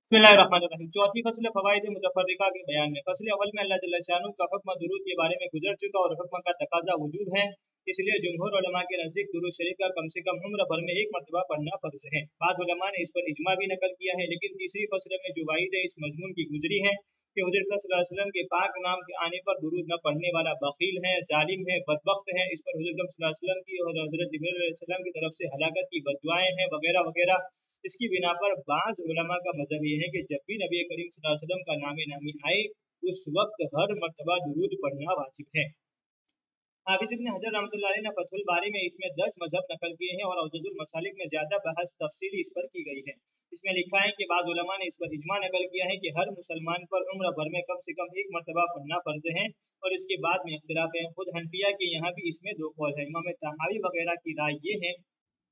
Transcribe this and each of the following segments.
बिस्मिल्लाहिर्रहमानिर्रहीम। चौथी फसल फ़वाइद मुतफ़र्रिक़ा के बयान में फसल अव्वल में अल्लाह जल्ल शानहू का हुक्म दुरूद के बारे में गुजर चुका और हुक्म का तकाजा वजूब है, इसलिए जुमहूर उलमा के नज़दीक दुरूद शरीफ का कम से कम उम्र भर में एक मरतबा पढ़ना फ़र्ज है। बाद उलमा ने इस पर इजमा भी नकल किया है, लेकिन तीसरी फसल में जो वाइद इस मजमून की गुजरी है कि हुज़ूर सल्लल्लाहु अलैहि वसल्लम के पाक नाम के आने पर दुरूद न पढ़ने वाला बख़ील है, जालिम है, बदबख्त है। इस पर हुज़ूर सल्लल्लाहु अलैहि वसल्लम की और हज़रत जिब्रील अलैहिस्सलाम की तरफ से हलाकत की बद्दुआएं हैं वगैरह वगैरह। इसकी बिना पर बाज़ उलमा का मज़हब ये है कि जब भी नबी करीम सल्लल्लाहु अलैहि वसल्लम का नाम नामी आए उस वक्त हर मर्तबा दुरूद पढ़ना वाजिब है। हाफिज इब्न हजर रहमतुल्लाह अलैह ने फतहुल बारी में इसमें 10 मजहब नकल किए हैं और औजजुल मसालिक में ज़्यादा बहस तफसीली इस पर की गई है। इसमें लिखा है कि बाद उलमा ने इस पर इजमा नकल किया है कि हर मुसलमान पर उम्र भर में कम से कम एक मरतबा पढ़ना फ़र्ज है और इसके बाद में इख्तिलाफ है। खुद हनफिया के यहाँ भी इसमें दो कौल है। इमाम तहावी वगैरह की राय ये है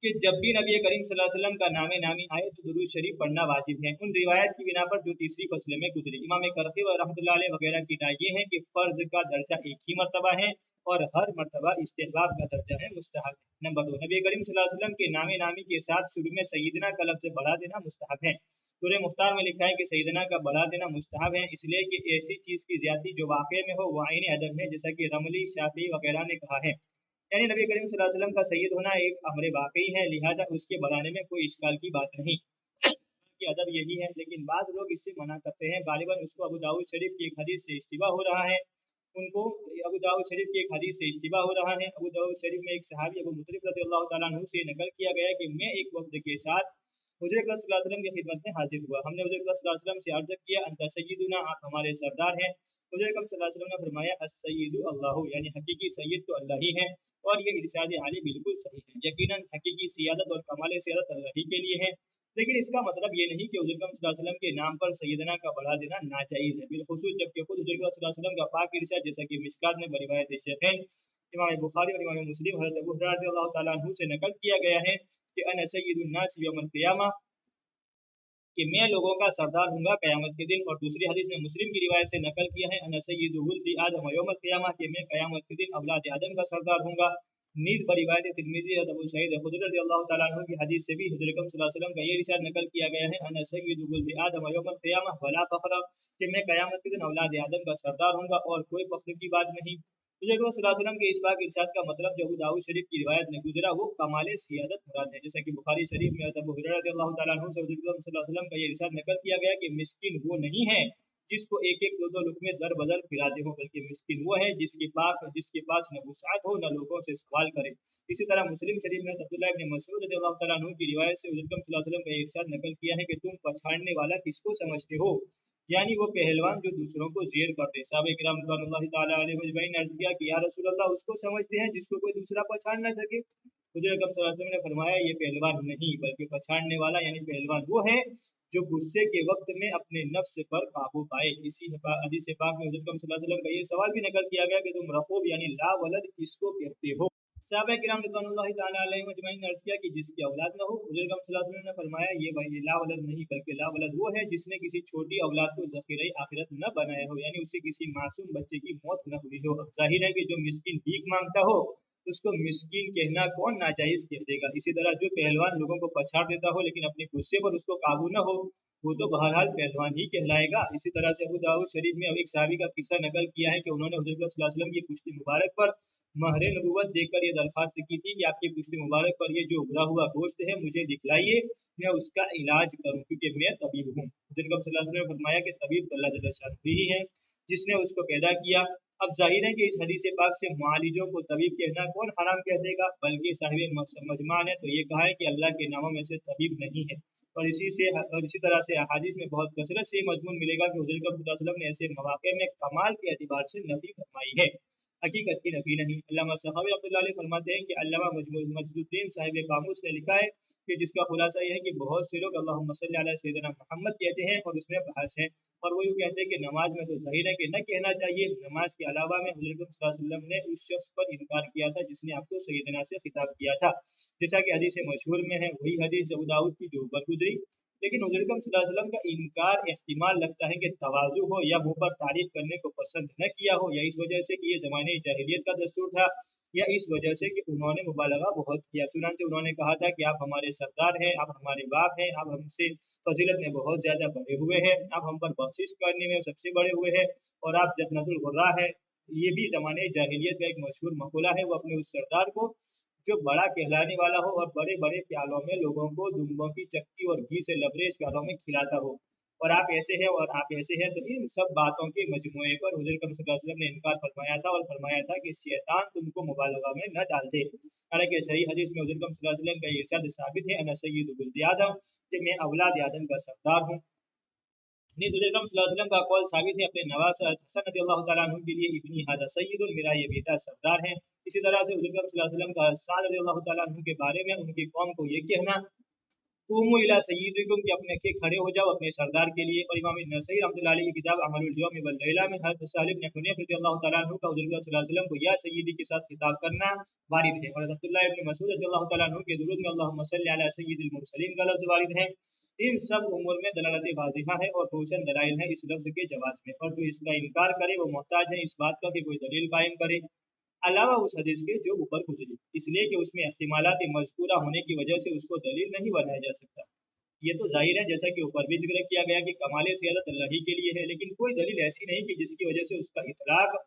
कि जब भी नबी करीम सल्लल्लाहु अलैहि वसल्लम का नामे नामी आए तो दुरूद शरीफ पढ़ना वाजिब है, उन रिवायत की बिना पर जो तीसरी फसल में गुजरी। इमाम करखी व रहमतुल्लाह अलैह वगैरह की राय ये है कि फ़र्ज का दर्जा एक ही मरतबा है और हर मरतबा इस्तिहबाब का दर्जा है, मुस्तहब है। नंबर 2, नबी करीम सल्लल्लाहु अलैहि वसल्लम के नामे नामी के साथ शुरू में सैयदना का लफ्ज़ बढ़ा देना मुस्तहब है। सूरह मुख्तार में लिखा है कि सैयदना का बढ़ा देना मुस्तहब है, इसलिए कि ऐसी चीज़ की ज्यादती जो वाक़े में हो वो आईन अदब है, जैसा कि रमली, शाफी वगैरह ने कहा है। यानी नबी करीम सल्लल्लाहु अलैहि वसल्लम का सैयद होना एक अमर वाकई है, लिहाजा उसके बढ़ाने में कोई इश्काल की बात नहीं कि अदब यही है। लेकिन बाज़ लोग इससे मना करते हैं, गालिबन उसको अबू दाऊद शरीफ की एक हदीस से इस्तिबा हो रहा है। उनको अबू दाऊद शरीफ की एक हदीस से इस्तिबा हो रहा है। अबू दाऊद शरीफ में एक सहाबी अबू मुतरिफ रज़ियल्लाहु तआला अन्हु से नकल किया गया कि मैं एक वफ्द के साथ हुज़ूर अकरम सल्लल्लाहु अलैहि वसल्लम की खिदमत में हाजिर हुआ। हमने हुज़ूर अकरम सल्लल्लाहु अलैहि वसल्लम से अर्ज़ किया, अंत सय्यिदुना, आप हमारे सरदार हैं। हुज़ूर अकरम सल्लल्लाहु अलैहि वसल्लम ने फरमाया, अस-सय्यिदु अल्लाहु, यानी हकीकी सैयद तो अल्लाह ही है। और ये इरशाद आली बिल्कुल सही है। यकीनन हकीकी सियादत और कमाल सियादत अल्लाह ही के लिए है, लेकिन इसका मतलब ये नहीं कि हुज़ूर अकरम सल्लल्लाहु अलैहि वसल्लम के नाम पर सैयदना का बढ़ा देना नाजायज़ है, बिलखुसूस जबकि खुद हुज़ूर अकरम सल्लल्लाहु अलैहि वसल्लम का पाक इरशाद जैसा कि मिशकात में बरिवायत शेखैन इमाम बुखारी और इमाम मुस्लिम हज़रत अबू हुरैरा रज़ियल्लाहु तआला अन्हु से नकल किया गया है कि अना सय्यिदुन नास यौमल क़ियामा, कि मैं लोगों का सरदार हूँगा क़यामत के दिन। और दूसरी हदीस में मुस्लिम की रिवायत से नकल किया है, अना सय्यिदु वुल्दी आदम यौमल क़ियामा, कि मैं क़यामत के दिन औलाद आदम का सरदार हूँगा। नीज़ बरिवायत तिरमिज़ी और अबू सईद खुदरी रज़ियल्लाहु तआला अन्हु की हदीस से भी हुज़ूर अकरम सल्लल्लाहु अलैहि वसल्लम का ये इरशाद नकल किया गया है, अना सय्यिदु वुल्दी आदम यौमल क़ियामा वला फ़ख्र, कि मैं क़यामत के दिन औलाद आदम का सरदार हूँगा और कोई फ़ख्र की बात नहीं। हुज़ूर अकरम सल्लल्लाहु अलैहि वसल्लम के इस पाक इरशाद का मतलब जो अबू दाऊद शरीफ की रिवायत में गुजरा वो कमाल सियादत मुराद है, जैसा कि बुखारी शरीफ में अबू हुरैरा रज़ियल्लाहु तआला अन्हु से हुज़ूर अकरम सल्लल्लाहु अलैहि वसल्लम का ये इरशाद नकल किया गया कि मिस्किन वो नहीं है जिसको एक एक दो दो लुक़मे दर बदर खिलाते हो, बल्कि मिस्किन वो है जिसके पास न वुसाअत हो न लोगों से सवाल करे। इसी तरह मुस्लिम शरीफ में अब्दुल्लाह इब्न मसऊद रज़ियल्लाहु तआला अन्हु की रिवायत से हुज़ूर अकरम सल्लल्लाहु अलैहि वसल्लम का ये इरशाद नकल किया है कि तुम पछाड़ने वाला किसको समझते हो, यानी वो पहलवान जो दूसरों को ज़ेर करते। सहाबा किराम रज़ियल्लाहु तआला अलैहिम अजमईन ने अर्ज़ किया कि या रसूल अल्लाह, उसको समझते हैं जिसको कोई दूसरा पछाड़ ना सके। हुज़ूर अकरम सल्लल्लाहु अलैहि वसल्लम ने फरमाया, ये पहलवान नहीं बल्कि पछाड़ने वाला यानी पहलवान वो है जो गुस्से के वक्त में अपने नफ्स पर काबू पाए। इसी हदीस पाक में हुज़ूर अकरम सल्लल्लाहु अलैहि वसल्लम का ये सवाल भी नकल किया गया कि तुम रक़ूब यानी ला वलद किसको कहते हो। सहाबा किराम रिज़वानुल्लाहि तआला अलैहिम अजमईन ने अर्ज़ किया कि जिसकी औलाद न हो। हुज़ूर अकरम सल्लल्लाहु अलैहि वसल्लम ने फरमाया, ये भाई ला वलद नहीं बल्कि ला वलद वो है जिसने किसी छोटी औलाद को ज़ख़ीरे आखिरत न बनाया हो, यानी उससे किसी मासूम बच्चे की मौत न हुई हो। अब ज़ाहिर है कि जो मिस्किन भीख मांगता हो उसको मिस्किन कहना कौन नाजायज़ कह देगा। इसी तरह जो पहलवान लोगों को पछाड़ देता हो लेकिन अपने गुस्से पर उसको काबू न हो वो तो बहरहाल पहलवान ही कहलाएगा। इसी तरह से अबू दाऊद शरीफ में अब एक सहाबी का किस्सा नकल किया है कि उन्होंने हुज़ूर सल्लल्लाहु अलैहि वसल्लम की पुश्त मुबारक पर महर नबूवत देकर ये दरख्वास्त की थी कि आपकी पुश्त मुबारक पर ये जो उभरा हुआ गोश्त है मुझे दिखलाइए, मैं उसका इलाज करूं क्योंकि मैं तबीब हूँ। हुज़ूर सल्लल्लाहु अलैहि वसल्लम ने फरमाया कि तबीब तो अल्लाह जल्ल शानहू ही है जिसने उसको पैदा किया। अब जाहिर है कि इस हदीस पाक से मुआलिजों को तबीब कहना कौन हराम कह देगा, बल्कि साहिब मजमा ने तो ये कहा है कि अल्लाह के नामों में से तबीब नहीं है। और इसी तरह से अहादीस में बहुत कसरत से मजमून मिलेगा कि हुज़ूर सल्लल्लाहु अलैहि वसल्लम ने ऐसे मौके में कमाल के एतबार से नफी फरमाई है, हकीकत की नफी नहीं। अल्लामा सखावी रहमतुल्लाह अलैह फरमाते हैं कि अल्लामा मजदुद्दीन साहिब कामूस ने लिखा है कि जिसका खुलासा यह है कि बहुत से लोग अल्लाहुम्मा सल्ली अला सय्यिदना मुहम्मद कहते हैं और उसमें बहस है, और वो यूँ कहते हैं कि नमाज में तो ज़ाहिर है कि न कहना चाहिए। नमाज के अलावा में हुज़ूर सल्लल्लाहु अलैहि वसल्लम ने उस शख्स पर इनकार किया था जिसने आपको सैयदना से खिताब किया था, जैसा कि हदीस मशहूर में है, वही हदीस अबू दाऊद की जो ऊपर गुजरी। लेकिन हुज़ूर अकरम सल्लल्लाहु अलैहि वसल्लम का इनकार एहतिमाल लगता है कि तवाज़ु हो या मुँह पर तारीफ करने को पसंद न किया हो, या इस वजह से कि ये ज़माने जाहिलियत का दस्तूर था, या इस वजह से कि उन्होंने मुबालगा बहुत किया। चुनांचे उन्होंने कहा था कि आप हमारे सरदार हैं, आप हमारे बाप हैं, आप हमसे फजीलत में बहुत ज़्यादा बढ़े हुए हैं, आप हम पर बख्शिश करने में सबसे बड़े हुए हैं, और आप जन्नतुल गुर्रा है। ये भी ज़माने जाहिलियत का एक मशहूर मक़ूला है। वो अपने उस सरदार को जो बड़ा कहलाने वाला हो और बड़े बड़े प्यालों में लोगों को दुम्बों की चक्की और घी से लबरेज प्यालों में खिलाता हो, और आप ऐसे हैं और आप ऐसे हैं। तो इन सब बातों के मजमूए पर हुज़ूर अकरम सल्लल्लाहु अलैहि वसल्लम ने इनकार फरमाया था, और फरमाया था कि शैतान तुमको मुबालगा में न डाल दे। हालांकि सही हदीस में हुज़ूर अकरम सल्लल्लाहु अलैहि वसल्लम का इरशाद साबित है, अना सय्यिदु वलद आदम, कि मैं औलाद आदम का सरदार हूँ। हुज़ूर अकरम सल्लल्लाहु अलैहि वसल्लम का कौल साबित है अपने नवास हसन रज़ियल्लाहु तआला अन्हु के लिए, इब्नी हादा सय्यिदुन, मेरा ये बेटा सरदार है। इसी तरह से हुज़ूर अकरम सल्लल्लाहु अलैहि वसल्लम का साद रज़ियल्लाहु तआला अन्हु के बारे में उनकी कौम को ये कहना, कुमू इला सय्यिदिकुम, कि अपने के खड़े हो जाओ अपने सरदार के लिए। और इमाम नसई रहमतुल्लाह अलैह की किताब अमलुल यौम वल लैला में हज़रत सालिब इब्न हुनैफ रज़ियल्लाहु तआला अन्हु का हुज़ूर सल्लल्लाहु अलैहि वसल्लम को या सय्यिदी के साथ खिताब करना वारिद है। और अब्दुल्लाह इब्न मसूद रज़ियल्लाहु तआला अन्हु के दुरूद में अल्लाहुम्मा सल्लि अला सय्यिदिल मुरसलीन का लफ्ज़ वारिद है। इन सब उमूर में दलालत वाज़िहा है और रोशन दलाइल है इस लफ्ज़ के जवाज़ में, और जो इसका इनकार करे वो मोहताज है इस बात का कि कोई दलील कायम करे अलावा उस हदीस के जो ऊपर गुजरी, इसलिए कि उसमें इख्तिमालात मज़कूरा होने की वजह से उसको दलील नहीं बनाया जा सकता। ये तो जाहिर है, जैसा कि ऊपर भी जिक्र किया गया कि कमाल सियादत अल्लाह ही के लिए है, लेकिन कोई दलील ऐसी नहीं कि जिसकी वजह से उसका इतलाक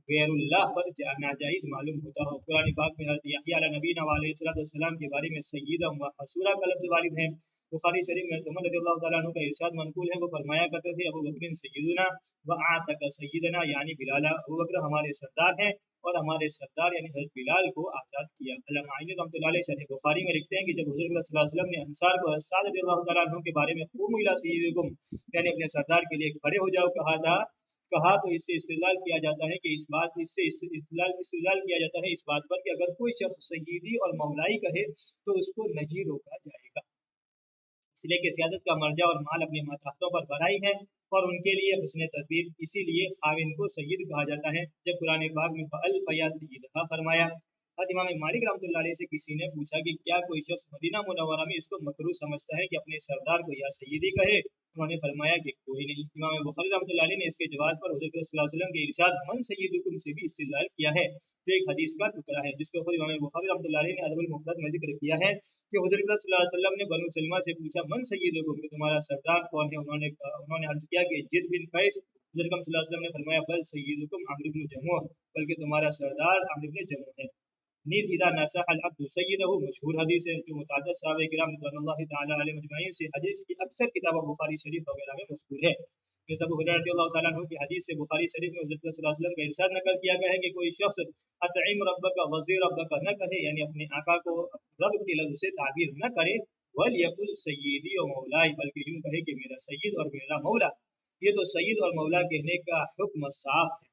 गैरुल्लाह पर नाजायज़ मालूम होता हो। कुरान पाक में हज़रत यहया अला नबीना व अलैहिस्सलाम के बारे में सय्यिदा व हसूरा का लफ्ज़ वारिद है। बुखारी शरीफ में उमर रज़ियल्लाहु तआला अन्हु का इरशाद मनकूल है, वो फरमाया करते थे, अबू बकर सय्यिदुना व आतका सय्यिदना, यानी बिलाल, अबू बकर हमारे सरदार हैं और हमारे सरदार यानी हज़रत बिलाल को आज़ाद किया। अल्लामा आइनी रहमतुल्लाह अलैह शरह बुखारी में लिखते हैं कि जब हुज़ूर सल्लल्लाहु अलैहि वसल्लम ने अंसार को साद रज़ियल्लाहु तआला अन्हु के बारे में क़ूमू इला सय्यिदिकुम, यानी अपने सरदार के लिए खड़े हो जाओ कहा तो इससे इस्तिदलाल किया जाता है कि इस्तिदलाल किया जाता है इस बात पर कि अगर कोई शख्स सय्यिदी और मौलाई कहे तो उसको नहीं रोका जाएगा, इसलिए कि सियादत का मर्जा और माल अपने मातहतों पर बराई है और उनके लिए हुस्न तदबीर, इसीलिए खाविन को सय्यद कहा जाता है। जब कुरान पाक में फअल फया सय्यदहा फरमाया, हज़रत इमाम मालिक रहमतुल्लाह अलैह से किसी ने पूछा कि क्या कोई शख्स मदीना मुनव्वरा में इसको मकरूह समझता है कि अपने सरदार को या सय्यदी कहे? उन्होंने फरमाया कि कोई नहीं। इमाम बुखारी रहमतुल्लाह अलैह ने इसके जवाब पर हुज़ूर सल्लल्लाहु अलैहि वसल्लम के इरशाद मन सय्यदुकुम से भी इस्तिदलाल किया है, जो एक हदीस का टुकड़ा है जिसको खुद इमाम बुखारी रहमतुल्लाह अलैह ने अदबुल मुफ्रद में जिक्र किया है कि हुज़ूर सल्लल्लाहु अलैहि वसल्लम ने बनु सलमा से पूछा, मन सय्यदुकुम, कि तुम्हारा सरदार कौन है? उन्होंने अर्ज किया कि जिद बिन कैस। हुज़ूर सल्लल्लाहु अलैहि वसल्लम ने फरमाया, बल सय्यदुकुम अम्र इब्न जमूह, बल्कि तुम्हारा सरदार अम्र इब्न जमूह है। नीज़ इदा नसह अल अब्दु सय्यदहु, मशहूर हदीस है जो मुतअद्दिद सहाबा किराम रज़ियल्लाहु तआला अलैहिम अजमईन से हदीस की अक्सर किताबों बुखारी शरीफ वगैरह में मज़कूर है। फिर अबू हुरैरा रज़ियल्लाहु तआला अन्हु की हदीस से बुखारी शरीफ में हुज़ूर सल्लल्लाहु अलैहि वसल्लम का इरशाद नकल किया गया है कि कोई शख्स अतइम रब्बका वज़ी रब्बका न कहे, यानी अपने आका को रब के लफ्ज़ से ताबीर न करे, वल यकुल सय्यदी व मौलाई, बल्कि यूं कहे कि मेरा सय्यद और मेरा मौला। ये तो सय्यद और मौला कहने का हुक्म साफ है।